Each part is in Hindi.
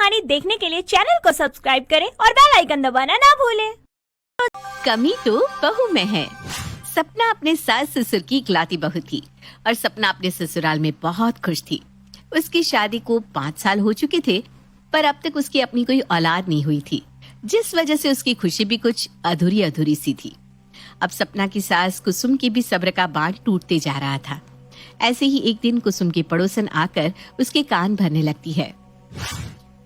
कहानी देखने के लिए चैनल को सब्सक्राइब करें और बेल आइकन दबाना ना भूलें। कमी तो बहू में है। सपना अपने सास ससुर की इकलौती बहू थी और सपना अपने ससुराल में बहुत खुश थी। उसकी शादी को 5 साल हो चुके थे, पर अब तक उसकी अपनी कोई औलाद नहीं हुई थी, जिस वजह से उसकी खुशी भी कुछ अधूरी अधूरी सी थी। अब सपना की सास कुसुम की भी सब्र का बांध टूटते जा रहा था। ऐसे ही एक दिन कुसुम की पड़ोसन आकर उसके कान भरने लगती है।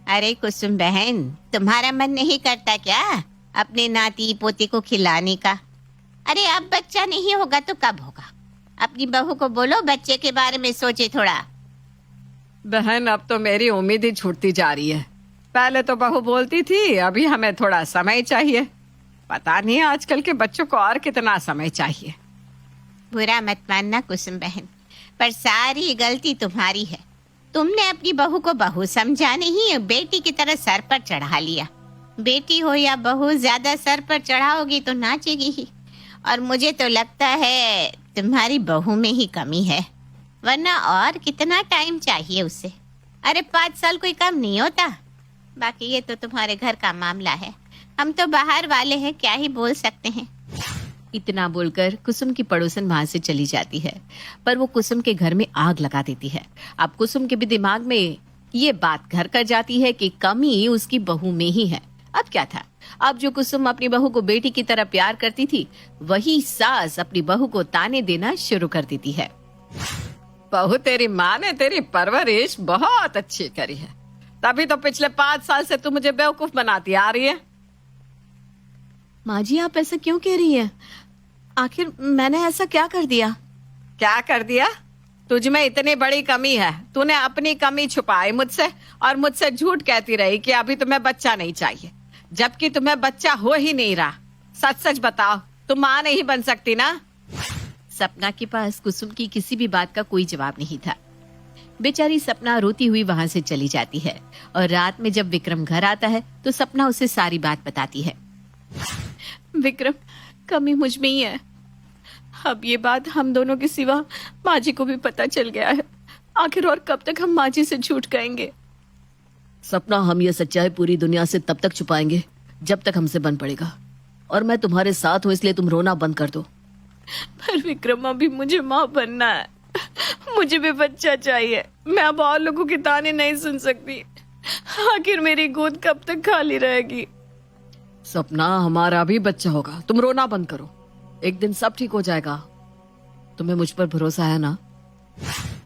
अरे कुसुम बहन, तुम्हारा मन नहीं करता क्या अपने नाती पोते को खिलाने का? अरे अब बच्चा नहीं होगा तो कब होगा? अपनी बहू को बोलो बच्चे के बारे में सोचे थोड़ा। बहन, अब तो मेरी उम्मीद ही छूटती जा रही है। पहले तो बहू बोलती थी, अभी हमें थोड़ा समय चाहिए। पता नहीं आजकल के बच्चों को और कितना समय चाहिए। बुरा मत मानना कुसुम बहन, पर सारी गलती तुम्हारी है। तुमने अपनी बहू को बहू समझा नहीं, बेटी की तरह सर पर चढ़ा लिया। बेटी हो या बहू, ज्यादा सर पर चढ़ाओगी तो नाचेगी ही। और मुझे तो लगता है तुम्हारी बहू में ही कमी है, वरना और कितना टाइम चाहिए उसे। अरे 5 साल कोई कम नहीं होता। बाकी ये तो तुम्हारे घर का मामला है, हम तो बाहर वाले हैं, क्या ही बोल सकते हैं। इतना बोलकर कुसुम की पड़ोसन वहां से चली जाती है, पर वो कुसुम के घर में आग लगा देती है। अब कुसुम के भी दिमाग में ये बात घर कर जाती है कि कमी उसकी बहू में ही है। अब क्या था, अब जो कुसुम अपनी बहू को बेटी की तरह प्यार करती थी, वही सास अपनी बहू को ताने देना शुरू कर देती है। बहू, तेरी माँ ने तेरी परवरिश बहुत अच्छी करी है, तभी तो पिछले 5 साल से तू मुझे बेवकूफ बनाती आ रही है। माँ जी, आप ऐसा क्यों कह रही हैं? आखिर मैंने ऐसा क्या कर दिया? क्या कर दिया? तुझ में इतनी बड़ी कमी है, तूने अपनी कमी छुपाई मुझसे और मुझसे झूठ कहती रही कि अभी तुम्हें बच्चा नहीं चाहिए, जबकि तुम्हें बच्चा हो ही नहीं रहा। सच सच बताओ, तुम माँ नहीं बन सकती ना? सपना के पास कुसुम की किसी भी बात का कोई जवाब नहीं था। बेचारी सपना रोती हुई वहां से चली जाती है और रात में जब विक्रम घर आता है तो सपना उसे सारी बात बताती है। विक्रम, कमी मुझ में ही है। अब ये बात हम दोनों के सिवा माँ जी को भी पता चल गया है। आखिर और कब तक हम माँ जी से झूठ कहेंगे? सपना, हम ये सच्चाई पूरी दुनिया से तब तक छुपाएंगे जब तक हमसे बन पड़ेगा, और मैं तुम्हारे साथ हूँ, इसलिए तुम रोना बंद कर दो। पर विक्रम, अभी मुझे माँ बनना है, मुझे भी बच्चा चाहिए। मैं अब और लोगों के ताने नहीं सुन सकती। आखिर मेरी गोद कब तक खाली रहेगी? सपना, हमारा भी बच्चा होगा, तुम रोना बंद करो, एक दिन सब ठीक हो जाएगा। तुम्हें मुझ पर भरोसा है ना?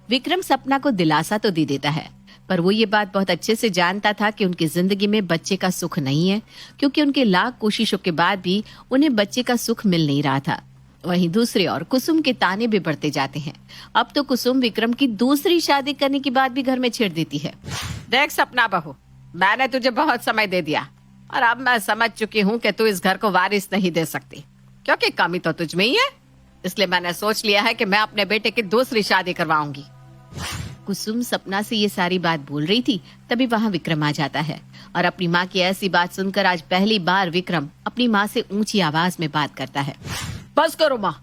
विक्रम सपना को दिलासा तो दे देता है, पर वो ये बात बहुत अच्छे से जानता था कि उनकी जिंदगी में बच्चे का सुख नहीं है, क्योंकि उनके लाख कोशिशों के बाद भी उन्हें बच्चे का सुख मिल नहीं रहा था। वहीं दूसरी ओर कुसुम के ताने भी बढ़ते जाते हैं। अब तो कुसुम विक्रम की दूसरी शादी करने की बात भी घर में छेड़ देती है। देख सपना बहू, मैंने तुझे बहुत समय दे दिया और अब मैं समझ चुकी हूँ कि तू इस घर को वारिस नहीं दे सकती, क्योंकि कमी तो तुझ में ही है। इसलिए मैंने सोच लिया है कि मैं अपने बेटे की दूसरी शादी करवाऊंगी। कुसुम सपना से ये सारी बात बोल रही थी, तभी वहाँ विक्रम आ जाता है और अपनी माँ की ऐसी बात सुनकर आज पहली बार विक्रम अपनी माँ से ऊंची आवाज में बात करता है। बस करो माँ,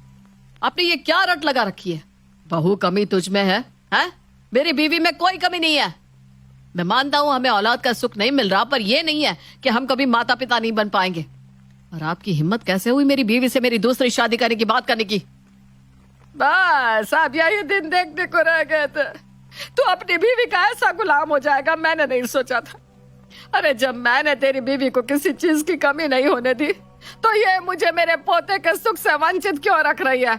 आपने ये क्या रट लगा रखी है? बहू, कमी तुझ में है? मेरी बीवी में कोई कमी नहीं है। मैं मानता हूँ हमें औलाद का सुख नहीं मिल रहा, पर ये नहीं है कि हम कभी माता पिता नहीं बन पाएंगे। और आपकी हिम्मत कैसे हुई मेरी बीवी से मेरी दूसरी शादी करने की बात करने की? बस अब यही दिन देखने को रह गए थे। तू अपनी बीवी का ऐसा गुलाम हो जाएगा, मैंने नहीं सोचा था। अरे जब मैंने तेरी बीवी को किसी चीज की कमी नहीं होने दी, तो ये मुझे मेरे पोते के सुख से वंचित क्यों रख रही है?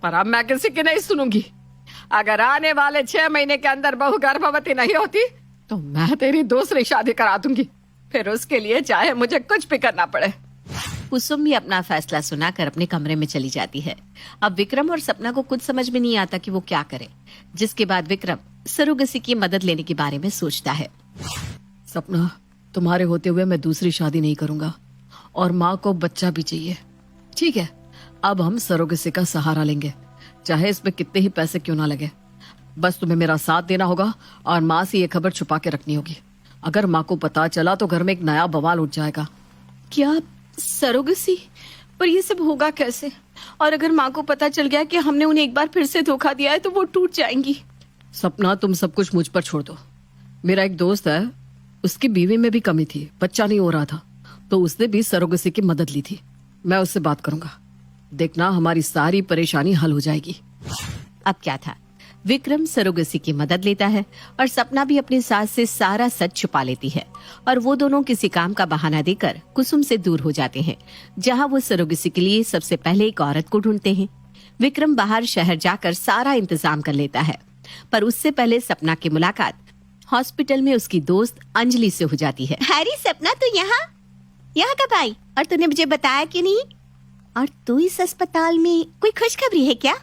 पर अब मैं किसी की नहीं सुनूंगी। अगर आने वाले 6 महीने के अंदर बहू गर्भवती नहीं होती तो मैं तेरी दूसरी शादी करा दूंगी, फिर उसके लिए चाहे मुझे कुछ भी करना पड़े। कुसुम भी अपना फैसला सुनाकर अपने कमरे में चली जाती है। अब विक्रम और सपना को कुछ समझ में नहीं आता कि वो क्या करे, जिसके बाद विक्रम सरोगसी की मदद लेने के बारे में सोचता है। सपना, तुम्हारे होते हुए मैं दूसरी शादी नहीं करूंगा, और माँ को बच्चा भी चाहिए। ठीक है, अब हम सरोगसी का सहारा लेंगे, चाहे इसमें कितने ही पैसे क्यों ना लगे। बस तुम्हें मेरा साथ देना होगा और माँ से ये खबर छुपा के रखनी होगी। अगर माँ को पता चला तो घर में एक नया बवाल उठ जाएगा। क्या सरोगसी? पर ये सब होगा कैसे? और अगर माँ को पता चल गया कि हमने उन्हें एक बार फिर से धोखा दिया है तो वो टूट जाएंगी। सपना, तुम सब कुछ मुझ पर छोड़ दो। मेरा एक दोस्त है, उसकी बीवी में भी कमी थी, बच्चा नहीं हो रहा था, तो उसने भी सरोगेसी की मदद ली थी। मैं उससे बात करूंगा, देखना हमारी सारी परेशानी हल हो जाएगी। अब क्या था, विक्रम सरोगेसी की मदद लेता है और सपना भी अपनी सास से सारा सच छुपा लेती है और वो दोनों किसी काम का बहाना देकर कुसुम से दूर हो जाते हैं, जहां वो सरोगेसी के लिए सबसे पहले एक औरत को ढूंढते हैं। विक्रम बाहर शहर जाकर सारा इंतजाम कर लेता है, पर उससे पहले सपना की मुलाकात हॉस्पिटल में उसकी दोस्त अंजलि से हो जाती है। अरे सपना, तू यहाँ कब आई और तूने मुझे बताया क्यों नहीं? और तू इस अस्पताल में कोई खुशखबरी है क्या?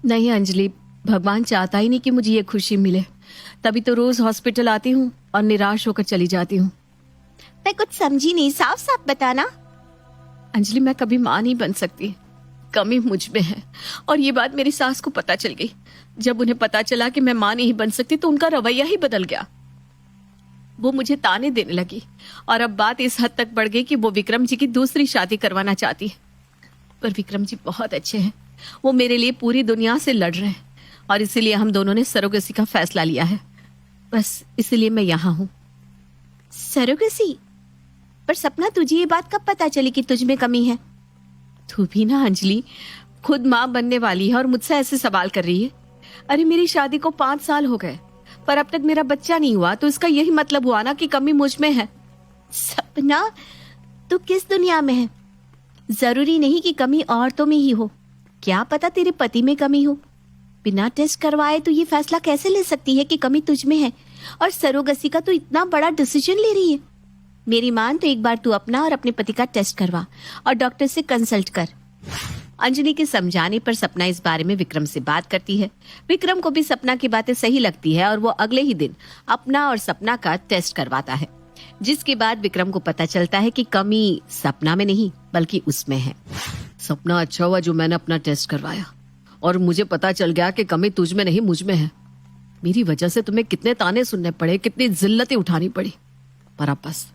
नहीं अंजलि, भगवान चाहता ही नहीं कि मुझे ये खुशी मिले, तभी तो रोज हॉस्पिटल आती हूँ और निराश होकर चली जाती हूँ। मैं कुछ समझी नहीं, साफ साफ बताना। अंजलि, मैं कभी माँ नहीं बन सकती, कमी मुझ में है। और ये बात मेरी सास को पता चल गई। जब उन्हें पता चला कि मैं माँ नहीं बन सकती तो उनका रवैया ही बदल गया। वो मुझे ताने देने लगी और अब बात इस हद तक बढ़ गई कि वो विक्रम जी की दूसरी शादी करवाना चाहती है। पर विक्रम जी बहुत अच्छे हैं, वो मेरे लिए पूरी दुनिया से लड़ रहे हैं और इसीलिए हम दोनों ने सरोगेसी का फैसला लिया है। बस इसीलिए मैं यहाँ हूँ। सरोगेसी? पर सपना, तुझे ये बात कब पता चली कि तुझ में कमी है? तू भी ना अंजलि, खुद माँ बनने वाली है और मुझसे ऐसे सवाल कर रही है। अरे मेरी शादी को 5 साल हो गए पर अब तक मेरा बच्चा नहीं हुआ, तो इसका यही मतलब हुआ ना कि कमी मुझ में है। सपना, तू किस दुनिया में है? जरूरी नहीं कि कमी औरतों में ही हो, क्या पता तेरे पति में कमी हो। बिना टेस्ट करवाए तो ये फैसला कैसे ले सकती है कि कमी तुझ में है? और सरोगेसी का तो इतना बड़ा डिसीजन ले रही है। मेरी मान तो एक बार तू अपना और अपने पति का टेस्ट करवा और डॉक्टर से कंसल्ट कर। अंजलि के समझाने पर सपना इस बारे में विक्रम से बात करती है। विक्रम को भी सपना की बातें सही लगती है और वो अगले ही दिन अपना और सपना का टेस्ट करवाता है, जिसके बाद विक्रम को पता चलता है कि कमी सपना में नहीं बल्कि उसमें है। सपना, अच्छा हुआ जो मैंने अपना टेस्ट करवाया और मुझे पता चल गया कि कमी तुझ में नहीं मुझ में है। मेरी वजह से तुम्हें कितने ताने सुनने पड़े, कितनी जिल्लतें उठानी पड़ी, पर अब बस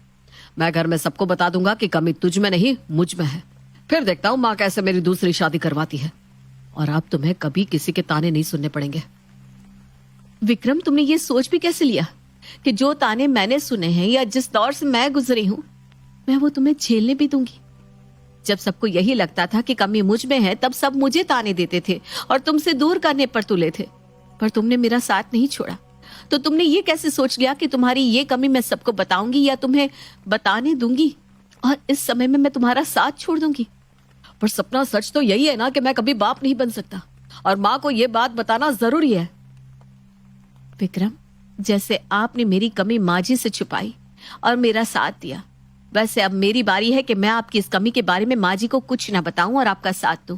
मैं घर में सबको बता दूंगा कि कमी तुझ में नहीं मुझ में है। फिर देखता हूँ माँ कैसे मेरी दूसरी शादी करवाती है और अब तुम्हें कभी किसी के ताने नहीं सुनने पड़ेंगे। विक्रम, तुमने ये सोच भी कैसे लिया कि जो ताने मैंने सुने हैं या जिस दौर से मैं गुजरी हूँ मैं वो तुम्हें झेलने भी दूंगी? जब सबको यही लगता था कि कमी मुझ में है तब सब मुझे ताने देते थे और तुमसे दूर करने पर तुले थे, पर तुमने मेरा साथ नहीं छोड़ा। तो तुमने ये कैसे सोच लिया कि तुम्हारी ये कमी मैं सबको बताऊंगी या तुम्हें बताने दूंगी और इस समय में मैं तुम्हारा साथ छोड़ दूंगी? पर सपना, सच तो यही है ना कि मैं कभी बाप नहीं बन सकता और माँ को ये बात बताना जरूरी है। विक्रम, जैसे आपने मेरी कमी माँ जी से छुपाई और मेरा साथ दिया, वैसे अब मेरी बारी है कि मैं आपकी इस कमी के बारे में माँ जी को कुछ ना बताऊं और आपका साथ दूं।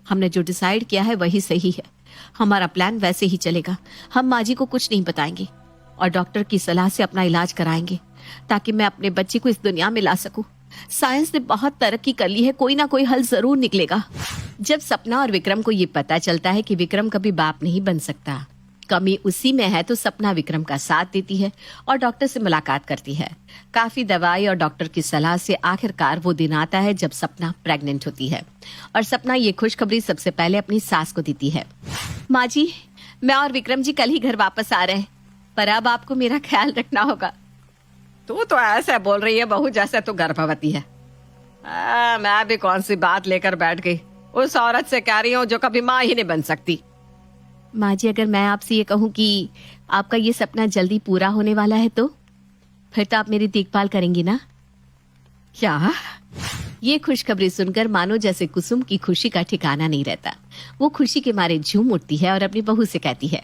हमने जो डिसाइड किया है वही सही है, हमारा प्लान वैसे ही चलेगा। हम माँ जी को कुछ नहीं बताएंगे और डॉक्टर की सलाह से अपना इलाज कराएंगे ताकि मैं अपने बच्चे को इस दुनिया में ला सकूं। साइंस ने बहुत तरक्की कर ली है, कोई ना कोई हल जरूर निकलेगा। जब सपना और विक्रम को ये पता चलता है कि विक्रम कभी बाप नहीं बन सकता, कमी उसी में है, तो सपना विक्रम का साथ देती है और डॉक्टर से मुलाकात करती है। काफी दवाई और डॉक्टर की सलाह से आखिरकार वो दिन आता है जब सपना प्रेग्नेंट होती है और सपना ये खुशखबरी सबसे पहले अपनी सास को देती है। माँ जी, मैं और विक्रम जी कल ही घर वापस आ रहे हैं, पर अब आपको मेरा ख्याल रखना होगा। तू तो ऐसे बोल रही है बहू जैसे तू गर्भवती है। मैं भी कौन सी बात लेकर बैठ गई, उस औरत से कह रही हूँ जो कभी माँ ही नहीं बन सकती। माँ जी, अगर मैं आपसे ये कहूँ कि आपका ये सपना जल्दी पूरा होने वाला है तो फिर तो आप मेरी देखभाल करेंगी ना? क्या? ये खुशखबरी सुनकर मानो जैसे कुसुम की खुशी का ठिकाना नहीं रहता। वो खुशी के मारे झूम उठती है और अपनी बहू से कहती है,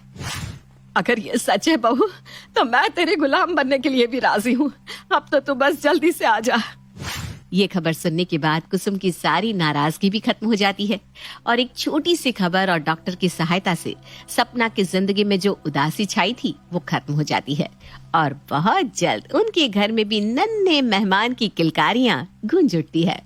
अगर ये सच है बहू तो मैं तेरी गुलाम बनने के लिए भी राजी हूँ। अब तो तू बस जल्दी से आ जा। ये खबर सुनने के बाद कुसुम की सारी नाराजगी भी खत्म हो जाती है और एक छोटी सी खबर और डॉक्टर की सहायता से सपना की जिंदगी में जो उदासी छाई थी वो खत्म हो जाती है और बहुत जल्द उनके घर में भी नन्हे मेहमान की किलकारियां गूंज उठती है।